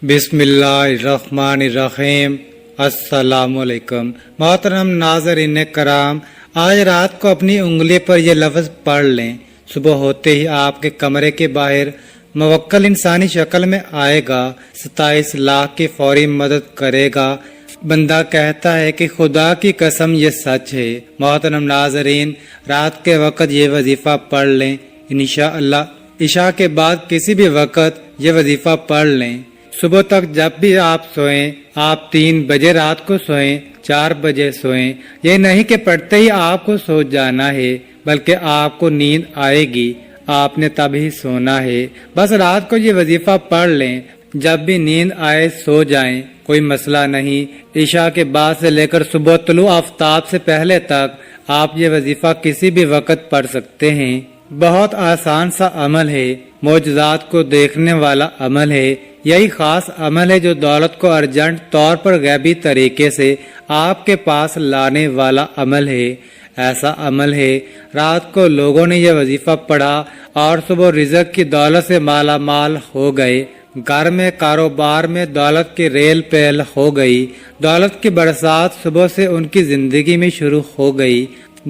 بسم اللہ الرحمن الرحیم۔ السلام علیکم محترم ناظرین کرام، آج رات کو اپنی انگلی پر یہ لفظ پڑھ لیں۔ صبح ہوتے ہی آپ کے کمرے کے باہر موکل انسانی شکل میں آئے گا، 27 لاکھ کی فوری مدد کرے گا۔ بندہ کہتا ہے کہ خدا کی قسم یہ سچ ہے۔ محترم ناظرین، رات کے وقت یہ وظیفہ پڑھ لیں، انشاءاللہ عشاء کے بعد کسی بھی وقت یہ وظیفہ پڑھ لیں۔ صبح تک جب بھی آپ سوئیں، آپ 3 بجے رات کو سوئیں، 4 بجے سوئیں، یہ نہیں کہ پڑھتے ہی آپ کو سو جانا ہے، بلکہ آپ کو نیند آئے گی، آپ نے تبھی سونا ہے۔ بس رات کو یہ وظیفہ پڑھ لیں، جب بھی نیند آئے سو جائیں، کوئی مسئلہ نہیں۔ عشاء کے بعد سے لے کر صبح طلوع آفتاب سے پہلے تک آپ یہ وظیفہ کسی بھی وقت پڑھ سکتے ہیں۔ بہت آسان سا عمل ہے، معجزات کو دیکھنے والا عمل ہے۔ یہی خاص عمل ہے جو دولت کو ارجنٹ طور پر غیبی طریقے سے آپ کے پاس لانے والا عمل ہے۔ ایسا عمل ہے، رات کو لوگوں نے یہ وظیفہ پڑھا اور صبح رزق کی دولت سے مالا مال ہو گئے، گھر میں کاروبار میں دولت کی ریل پیل ہو گئی، دولت کی برسات صبح سے ان کی زندگی میں شروع ہو گئی،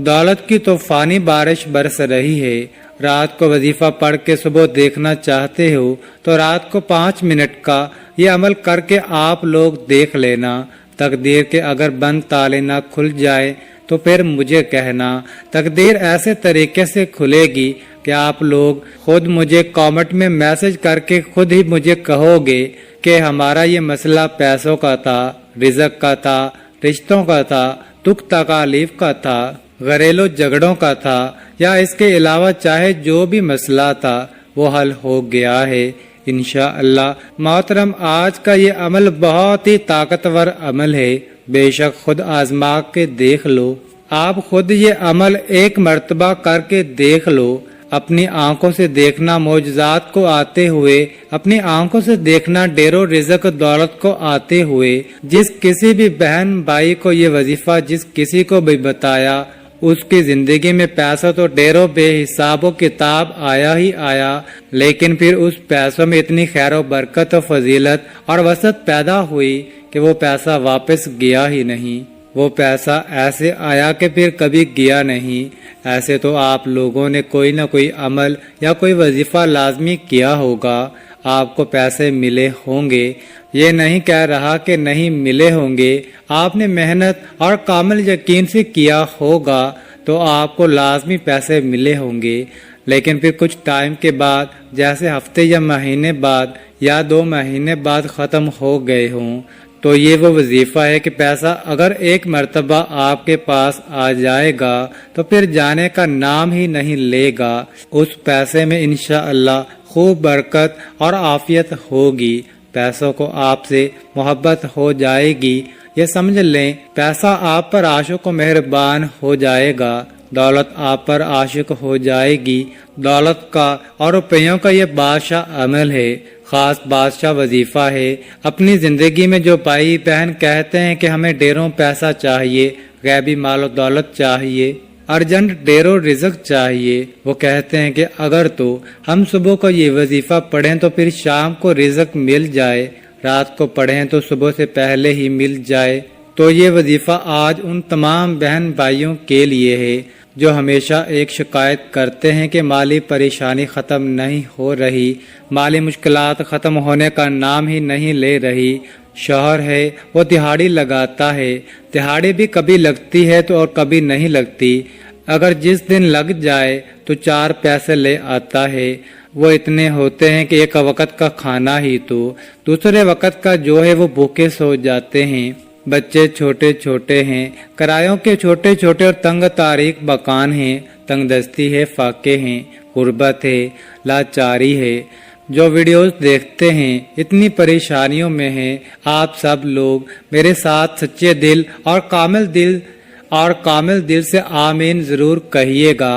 دولت کی طوفانی بارش برس رہی ہے۔ رات کو وظیفہ پڑھ کے صبح دیکھنا چاہتے ہو تو رات کو 5 منٹ کا یہ عمل کر کے آپ لوگ دیکھ لینا۔ تقدیر کے اگر بند تالے نہ کھل جائے تو پھر مجھے کہنا، تقدیر ایسے طریقے سے کھلے گی کہ آپ لوگ خود مجھے کامنٹ میں میسج کر کے خود ہی مجھے کہو گے کہ ہمارا یہ مسئلہ پیسوں کا تھا، رزق کا تھا، رشتوں کا تھا، دکھ تکالیف کا تھا، گھریلو جھگڑوں کا تھا، یا اس کے علاوہ چاہے جو بھی مسئلہ تھا وہ حل ہو گیا ہے انشاءاللہ۔ محترم، آج کا یہ عمل بہت ہی طاقتور عمل ہے، بے شک خود آزما کے دیکھ لو۔ آپ خود یہ عمل 1 مرتبہ کر کے دیکھ لو، اپنی آنکھوں سے دیکھنا معجزات کو آتے ہوئے، اپنی آنکھوں سے دیکھنا ڈیرو رزق دولت کو آتے ہوئے۔ جس کسی بھی بہن بھائی کو یہ وظیفہ جس کسی کو بھی بتایا، اس کی زندگی میں پیسہ تو ڈیرو بے حساب و کتاب آیا ہی آیا، لیکن پھر اس پیسوں میں اتنی خیر و برکت و فضیلت اور وسعت پیدا ہوئی کہ وہ پیسہ واپس گیا ہی نہیں۔ وہ پیسہ ایسے آیا کہ پھر کبھی گیا نہیں۔ ایسے تو آپ لوگوں نے کوئی نہ کوئی عمل یا کوئی وظیفہ لازمی کیا ہوگا، آپ کو پیسے ملے ہوں گے، یہ نہیں کہہ رہا کہ نہیں ملے ہوں گے۔ آپ نے محنت اور کامل یقین سے کیا ہوگا تو آپ کو لازمی پیسے ملے ہوں گے، لیکن پھر کچھ ٹائم کے بعد، جیسے ہفتے یا مہینے بعد یا 2 مہینے بعد ختم ہو گئے ہوں، تو یہ وہ وظیفہ ہے کہ پیسہ اگر 1 مرتبہ آپ کے پاس آ جائے گا تو پھر جانے کا نام ہی نہیں لے گا۔ اس پیسے میں انشاءاللہ خوب برکت اور عافیت ہوگی، پیسوں کو آپ سے محبت ہو جائے گی۔ یہ سمجھ لیں، پیسہ آپ پر عاشق و مہربان ہو جائے گا، دولت آپ پر عاشق ہو جائے گی۔ دولت کا اور روپیوں کا یہ بادشاہ عمل ہے، خاص بادشاہ وظیفہ ہے۔ اپنی زندگی میں جو بھائی بہن کہتے ہیں کہ ہمیں ڈھیروں پیسہ چاہیے، غیبی مال و دولت چاہیے، ارجنٹ ڈھیروں رزق چاہیے، وہ کہتے ہیں کہ اگر تو ہم صبح کو یہ وظیفہ پڑھیں تو پھر شام کو رزق مل جائے، رات کو پڑھیں تو صبح سے پہلے ہی مل جائے۔ تو یہ وظیفہ آج ان تمام بہن بھائیوں کے لیے ہے جو ہمیشہ ایک شکایت کرتے ہیں کہ مالی پریشانی ختم نہیں ہو رہی، مالی مشکلات ختم ہونے کا نام ہی نہیں لے رہی۔ شوہر ہے، وہ دہاڑی لگاتا ہے، دہاڑی بھی کبھی لگتی ہے تو اور کبھی نہیں لگتی، اگر جس دن لگ جائے تو 4 پیسے لے آتا ہے، وہ اتنے ہوتے ہیں کہ 1 وقت کا کھانا ہی تو دوسرے وقت کا جو ہے وہ بھوکے سو جاتے ہیں۔ بچے چھوٹے چھوٹے ہیں، کرایوں کے چھوٹے چھوٹے اور تنگ تاریخ مکان ہیں، تنگ دستی ہے، فاقے ہیں، غربت ہے، لاچاری ہے۔ جو ویڈیوز دیکھتے ہیں اتنی پریشانیوں میں ہیں، آپ سب لوگ میرے ساتھ سچے دل اور کامل دل سے آمین ضرور کہیے گا۔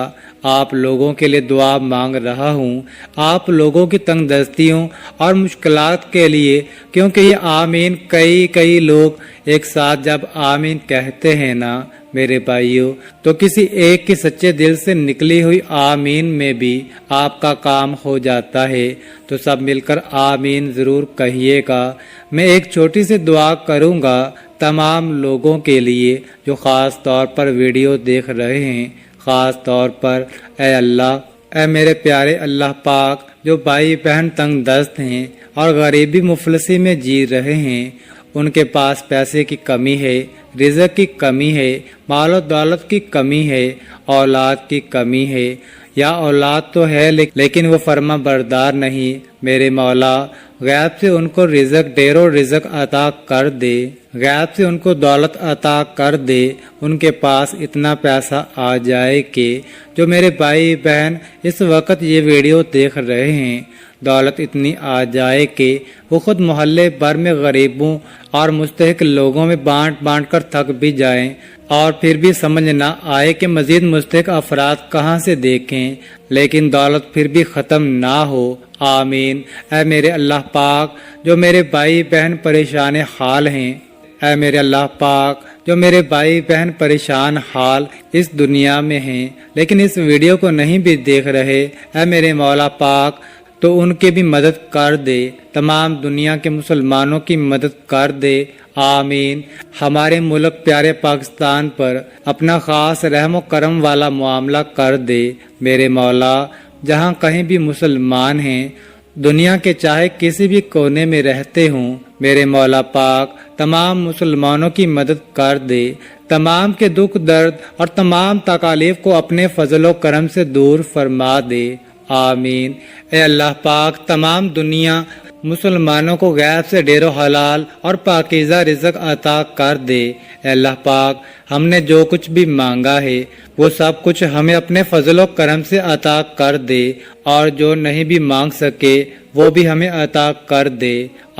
آپ لوگوں کے لیے دعا مانگ رہا ہوں، آپ لوگوں کی تنگ دستیوں اور مشکلات کے لیے، کیونکہ یہ آمین کئی لوگ ایک ساتھ جب آمین کہتے ہیں نا میرے بھائیوں، تو کسی ایک کی سچے دل سے نکلی ہوئی آمین میں بھی آپ کا کام ہو جاتا ہے، تو سب مل کر آمین ضرور کہیے گا۔ میں ایک چھوٹی سی دعا کروں گا تمام لوگوں کے لیے جو خاص طور پر ویڈیو دیکھ رہے ہیں، خاص طور پر اے اللہ، اے میرے پیارے اللہ پاک، جو بھائی بہن تنگ دست ہیں اور غریبی مفلسی میں جی رہے ہیں، ان کے پاس پیسے کی کمی ہے، رزق کی کمی ہے، مال و دولت کی کمی ہے، اولاد کی کمی ہے، یا اولاد تو ہے لیکن وہ فرما بردار نہیں، میرے مولا غیب سے ان کو رزق، ڈھیر و رزق عطا کر دے، غیب سے ان کو دولت عطا کر دے، ان کے پاس اتنا پیسہ آ جائے کہ جو میرے بھائی بہن اس وقت یہ ویڈیو دیکھ رہے ہیں، دولت اتنی آ جائے کہ وہ خود محلے بھر میں غریبوں اور مستحق لوگوں میں بانٹ بانٹ کر تھک بھی جائیں اور پھر بھی سمجھ نہ آئے کہ مزید مستحق افراد کہاں سے دیکھیں، لیکن دولت پھر بھی ختم نہ ہو۔ آمین۔ اے میرے اللہ پاک، جو میرے بھائی بہن پریشان حال ہیں، اے میرے اللہ پاک، جو میرے بھائی بہن پریشان حال اس دنیا میں ہیں لیکن اس ویڈیو کو نہیں بھی دیکھ رہے، اے میرے مولا پاک، تو ان کی بھی مدد کر دے، تمام دنیا کے مسلمانوں کی مدد کر دے۔ آمین۔ ہمارے ملک پیارے پاکستان پر اپنا خاص رحم و کرم والا معاملہ کر دے میرے مولا، جہاں کہیں بھی مسلمان ہیں، دنیا کے چاہے کسی بھی کونے میں رہتے ہوں، میرے مولا پاک تمام مسلمانوں کی مدد کر دے، تمام کے دکھ درد اور تمام تکالیف کو اپنے فضل و کرم سے دور فرما دے۔ آمین۔ اے اللہ پاک، تمام دنیا مسلمانوں کو غیب سے ڈھیر و حلال اور پاکیزہ رزق عطا کر دے۔ اے اللہ پاک، ہم نے جو کچھ بھی مانگا ہے وہ سب کچھ ہمیں اپنے فضل و کرم سے عطا کر دے، اور جو نہیں بھی مانگ سکے وہ بھی ہمیں عطا کر دے۔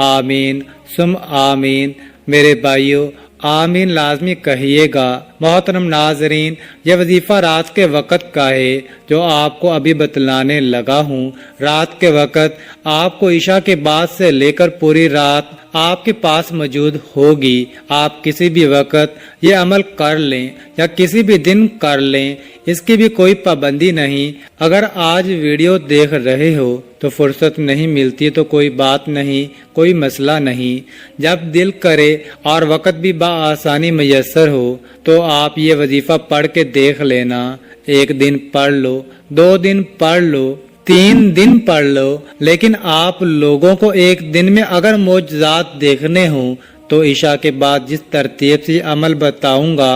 آمین ثم آمین۔ میرے بھائیوں، آمین لازمی کہیے گا۔ محترم ناظرین، یہ وظیفہ رات کے وقت کا ہے جو آپ کو ابھی بتلانے لگا ہوں۔ رات کے وقت آپ کو عشاء کے بعد سے لے کر پوری رات آپ کے پاس موجود ہوگی۔ آپ کسی بھی وقت یہ عمل کر لیں یا کسی بھی دن کر لیں، اس کی بھی کوئی پابندی نہیں۔ اگر آج ویڈیو دیکھ رہے ہو تو فرصت نہیں ملتی تو کوئی بات نہیں، کوئی مسئلہ نہیں۔ جب دل کرے اور وقت بھی بآسانی میسر ہو تو آپ یہ وظیفہ پڑھ کے دیکھ لینا۔ ایک دن پڑھ لو، 2 دن پڑھ لو، 3 دن پڑھ لو، لیکن آپ لوگوں کو ایک دن میں اگر معجزات دیکھنے ہوں تو عشاء کے بعد جس ترتیب سے عمل بتاؤں گا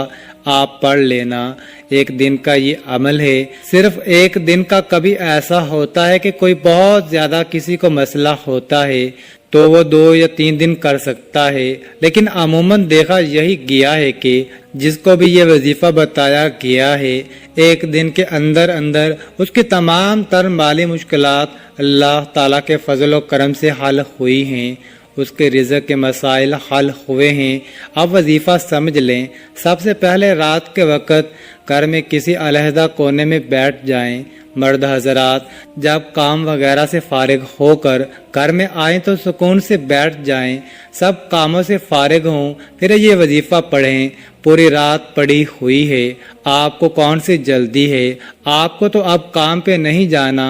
آپ پڑھ لینا۔ ایک دن کا یہ عمل ہے، صرف ایک دن کا۔ کبھی ایسا ہوتا ہے کہ کوئی بہت زیادہ کسی کو مسئلہ ہوتا ہے تو وہ 2 یا 3 دن کر سکتا ہے، لیکن عموماً دیکھا یہی گیا ہے کہ جس کو بھی یہ وظیفہ بتایا گیا ہے، ایک دن کے اندر اندر اس کی تمام تر مالی مشکلات اللہ تعالیٰ کے فضل و کرم سے حل ہوئی ہیں، اس کے رزق کے مسائل حل ہوئے ہیں۔ اب وظیفہ سمجھ لیں۔ سب سے پہلے رات کے وقت گھر میں کسی علیحدہ کونے میں بیٹھ جائیں۔ مرد حضرات جب کام وغیرہ سے فارغ ہو کر گھر میں آئیں تو سکون سے بیٹھ جائیں، سب کاموں سے فارغ ہوں، پھر یہ وظیفہ پڑھیں۔ پوری رات پڑی ہوئی ہے، آپ کو کون سی جلدی ہے؟ آپ کو تو اب کام پہ نہیں جانا،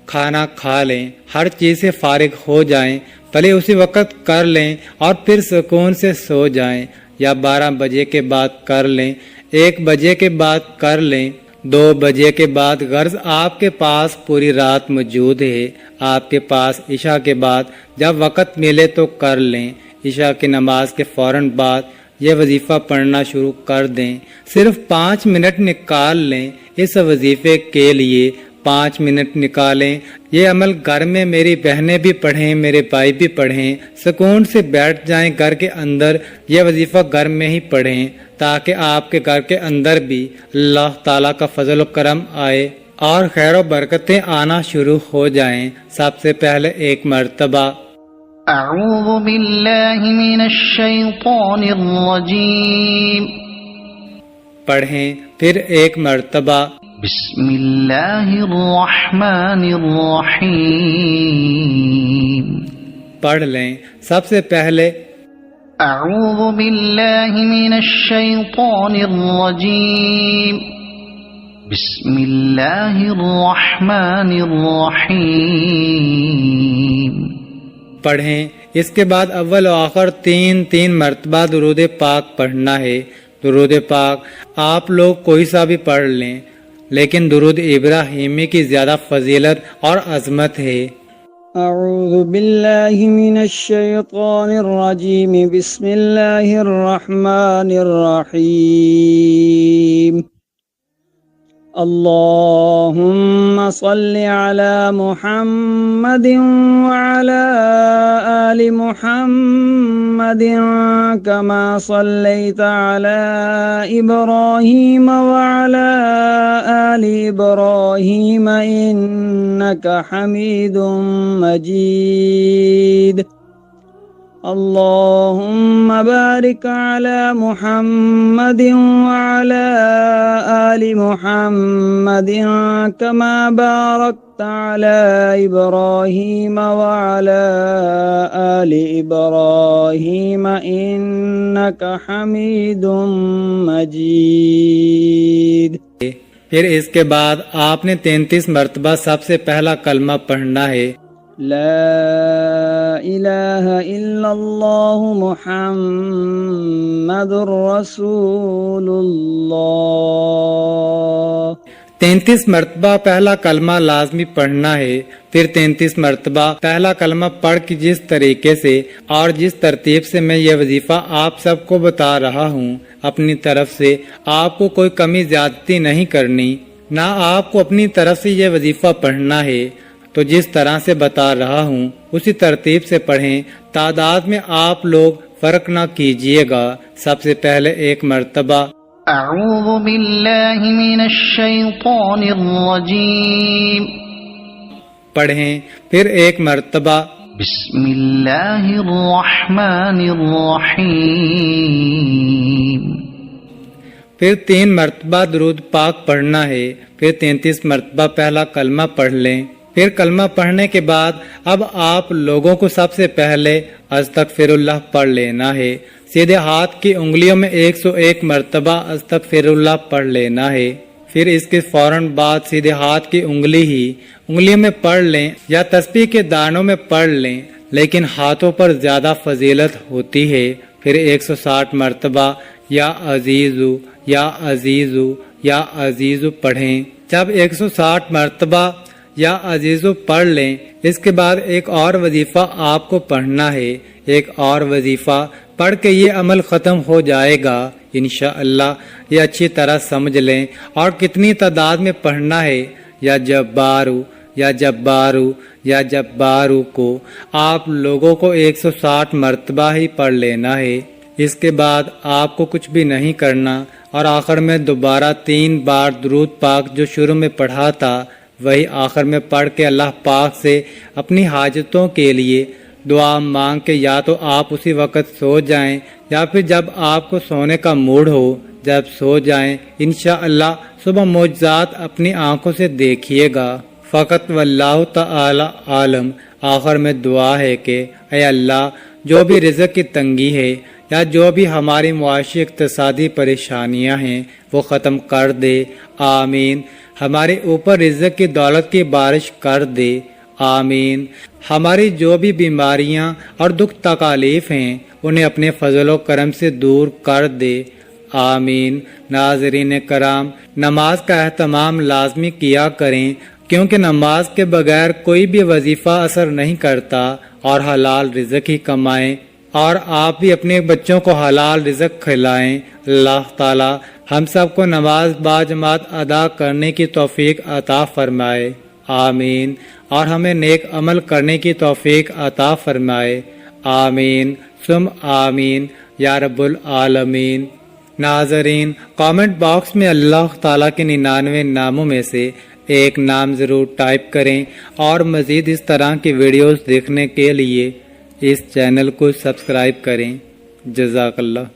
کھانا کھا لیں، ہر چیز سے فارغ ہو جائیں، پہلے اسی وقت کر لیں اور پھر سکون سے سو جائیں، یا 12 بجے کے بعد کر لیں، 1 بجے کے بعد کر لیں، 2 بجے کے بعد غرض آپ کے پاس پوری رات موجود ہے۔ آپ کے پاس عشاء کے بعد جب وقت ملے تو کر لیں۔ عشاء کی نماز کے فوراً بعد یہ وظیفہ پڑھنا شروع کر دیں۔ صرف 5 منٹ نکال لیں اس وظیفے کے لیے، 5 منٹ نکالیں۔ یہ عمل گھر میں میری بہنیں بھی پڑھیں، میرے بھائی بھی پڑھیں، سکون سے بیٹھ جائیں گھر کے اندر، یہ وظیفہ گھر میں ہی پڑھیں تاکہ آپ کے گھر کے اندر بھی اللہ تعالیٰ کا فضل و کرم آئے اور خیر و برکتیں آنا شروع ہو جائیں۔ سب سے پہلے ایک مرتبہ اعوذ باللہ من الشیطان الرجیم پڑھیں، پھر ایک مرتبہ بسم اللہ الرحمن الرحیم پڑھ لیں۔ سب سے پہلے أعوذ بالله من الشيطان الرجيم بسم الله الرحمن الرحيم پڑھیں۔ اس کے بعد اول و آخر تین مرتبہ درود پاک پڑھنا ہے۔ درود پاک آپ لوگ کوئی سا بھی پڑھ لیں، لیکن درود ابراہیمی کی زیادہ فضیلت اور عظمت ہے۔ اعوذ باللہ من الشیطان الرجیم بسم اللہ الرحمن الرحیم اللہم صل علی محمد وعلی آل محمد کما صلیت علی ابراہیم وعلی آل ابراہیم انک حمید مجید اللهم بارك على محمد وعلى آل محمد كما باركت على إبراهيم وعلى آل إبراهيم إنك حميد مجيد۔ پھر اس کے بعد آپ نے 33 مرتبہ سب سے پہلا کلمہ پڑھنا ہے۔ لا الہ الا اللہ محمد رسول اللہ۔ 33 مرتبہ پہلا کلمہ لازمی پڑھنا ہے۔ پھر 33 مرتبہ پہلا کلمہ پڑھ کے جس طریقے سے اور جس ترتیب سے میں یہ وظیفہ آپ سب کو بتا رہا ہوں، اپنی طرف سے آپ کو کوئی کمی زیادتی نہیں کرنی، نہ آپ کو اپنی طرف سے یہ وظیفہ پڑھنا ہے۔ تو جس طرح سے بتا رہا ہوں اسی ترتیب سے پڑھیں، تعداد میں آپ لوگ فرق نہ کیجیے گا۔ سب سے پہلے ایک مرتبہ أعوذ بالله من الشيطان الرجيم پڑھیں، پھر ایک مرتبہ بسم الله الرحمن الرحيم پھر 3 مرتبہ درود پاک پڑھنا ہے۔ پھر 33 مرتبہ پہلا کلمہ پڑھ لیں۔ پھر کلمہ پڑھنے کے بعد اب آپ لوگوں کو سب سے پہلے استغفر اللہ پڑھ لینا ہے۔ سیدھے ہاتھ کی انگلیوں میں 101 مرتبہ استغفر اللہ پڑھ لینا ہے۔ پھر اس کے فوراً بعد سیدھے ہاتھ کی انگلیوں میں پڑھ لیں یا تسبیح کے دانوں میں پڑھ لیں، لیکن ہاتھوں پر زیادہ فضیلت ہوتی ہے۔ پھر 160 مرتبہ یا عزیزو یا عزیزو یا عزیزو پڑھیں۔ جب 160 مرتبہ یا عزیزو پڑھ لیں، اس کے بعد ایک اور وظیفہ آپ کو پڑھنا ہے۔ ایک اور وظیفہ پڑھ کے یہ عمل ختم ہو جائے گا انشاءاللہ۔ یہ اچھی طرح سمجھ لیں اور کتنی تعداد میں پڑھنا ہے۔ یا جبارو یا جبارو یا جبارو کو آپ لوگوں کو 160 مرتبہ ہی پڑھ لینا ہے۔ اس کے بعد آپ کو کچھ بھی نہیں کرنا، اور آخر میں دوبارہ 3 بار درود پاک جو شروع میں پڑھا تھا وہی آخر میں پڑھ کے اللہ پاک سے اپنی حاجتوں کے لیے دعا مانگ کے یا تو آپ اسی وقت سو جائیں یا پھر جب آپ کو سونے کا موڈ ہو جب سو جائیں۔ انشاءاللہ صبح معجزات اپنی آنکھوں سے دیکھیے گا۔ فقط واللہ تعالی عالم۔ آخر میں دعا ہے کہ اے اللہ، جو بھی رزق کی تنگی ہے یا جو بھی ہماری معاشی اقتصادی پریشانیاں ہیں وہ ختم کر دے، آمین۔ ہمارے اوپر رزق کی دولت کی بارش کر دے، آمین۔ ہماری جو بھی بیماریاں اور دکھ تکالیف ہیں انہیں اپنے فضل و کرم سے دور کر دے، آمین۔ ناظرین کرام، نماز کا اہتمام لازمی کیا کریں، کیونکہ نماز کے بغیر کوئی بھی وظیفہ اثر نہیں کرتا، اور حلال رزق ہی کمائیں، اور آپ بھی اپنے بچوں کو حلال رزق کھلائیں۔ اللہ تعالی ہم سب کو نماز باجماعت ادا کرنے کی توفیق عطا فرمائے، آمین، اور ہمیں نیک عمل کرنے کی توفیق عطا فرمائے، آمین ثم آمین یا رب العالمین۔ ناظرین، کامنٹ باکس میں اللہ تعالیٰ کے 99 ناموں میں سے ایک نام ضرور ٹائپ کریں، اور مزید اس طرح کی ویڈیوز دیکھنے کے لیے اس چینل کو سبسکرائب کریں۔ جزاک اللہ۔